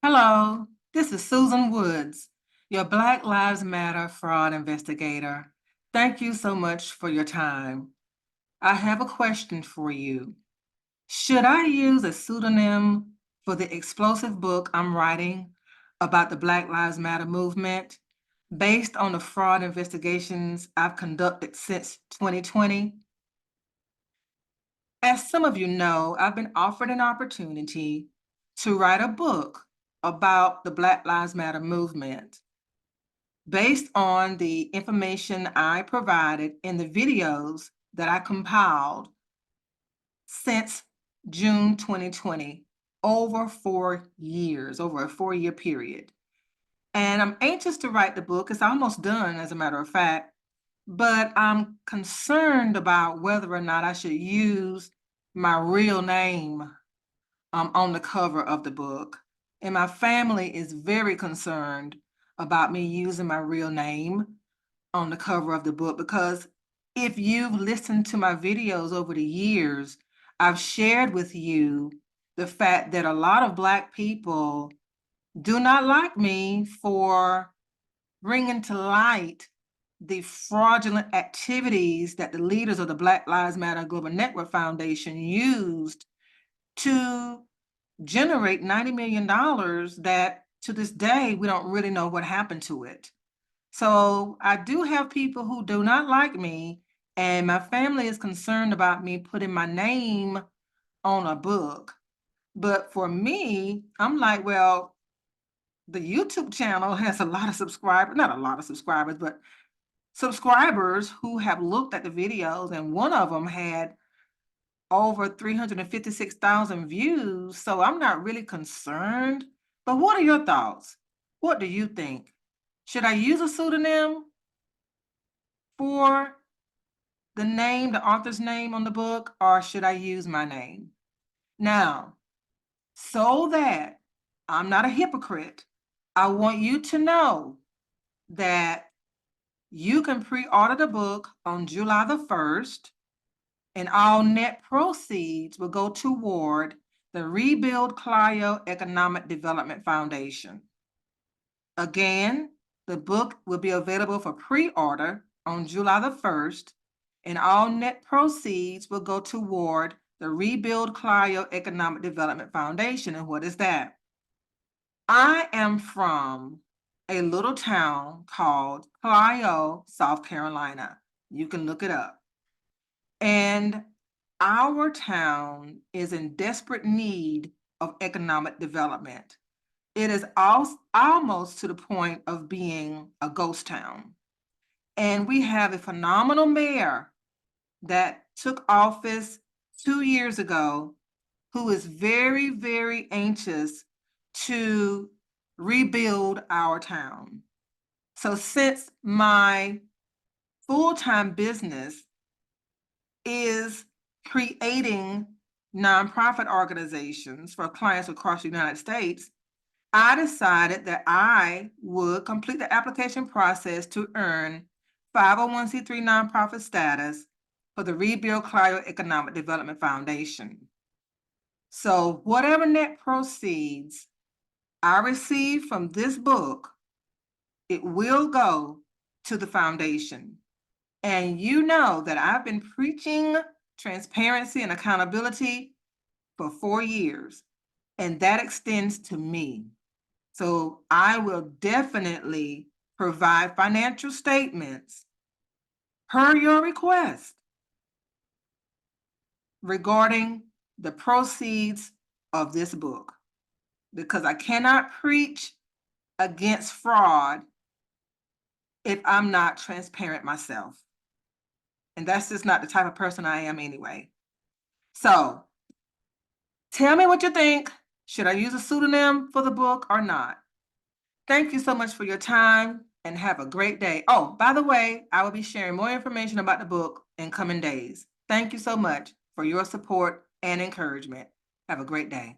Hello, this is Susan Woods, your Black Lives Matter fraud investigator. Thank you so much for your time. I have a question for you. Should I use a pseudonym for the explosive book I'm writing about the Black Lives Matter movement based on the fraud investigations I've conducted since 2020? As some of you know, I've been offered an opportunity to write a book about the Black Lives Matter movement based on the information I provided in the videos that I compiled since June 2020, over 4 years, over a 4-year period. And I'm anxious to write the book. It's almost done, as a matter of fact, but I'm concerned about whether or not I should use my real name on the cover of the book. And my family is very concerned about me using my real name on the cover of the book, because if you've listened to my videos over the years, I've shared with you the fact that a lot of Black people do not like me for bringing to light the fraudulent activities that the leaders of the Black Lives Matter Global Network Foundation used to generate $90 million that to this day, we don't really know what happened to it. So I do have people who do not like me, and my family is concerned about me putting my name on a book. But for me, I'm like, well, the YouTube channel has a lot of subscribers, not a lot of subscribers, but subscribers who have looked at the videos, and one of them had over 356,000 views. So I'm not really concerned. But what are your thoughts? What do you think? Should I use a pseudonym for the name, the author's name on the book, or should I use my name? Now, so that I'm not a hypocrite, I want you to know that you can pre-order the book on July the 1st, and all net proceeds will go toward the Rebuild Clio Economic Development Foundation. Again, the book will be available for pre-order on July the 1st, and all net proceeds will go toward the Rebuild Clio Economic Development Foundation. And what is that? I am from a little town called Clio, South Carolina. You can look it up. And our town is in desperate need of economic development. It is almost to the point of being a ghost town. And we have a phenomenal mayor that took office 2 years ago, who is very, very anxious to rebuild our town. So since my full-time business is creating nonprofit organizations for clients across the United States, I decided that I would complete the application process to earn 501c3 nonprofit status for the Rebuild Clio Economic Development Foundation. So whatever net proceeds I receive from this book, it will go to the foundation. And you know that I've been preaching transparency and accountability for 4 years, and that extends to me. So I will definitely provide financial statements per your request regarding the proceeds of this book, because I cannot preach against fraud if I'm not transparent myself. And that's just not the type of person I am anyway. So tell me what you think. Should I use a pseudonym for the book or not? Thank you so much for your time, and have a great day. Oh, by the way, I will be sharing more information about the book in coming days. Thank you so much for your support and encouragement. Have a great day.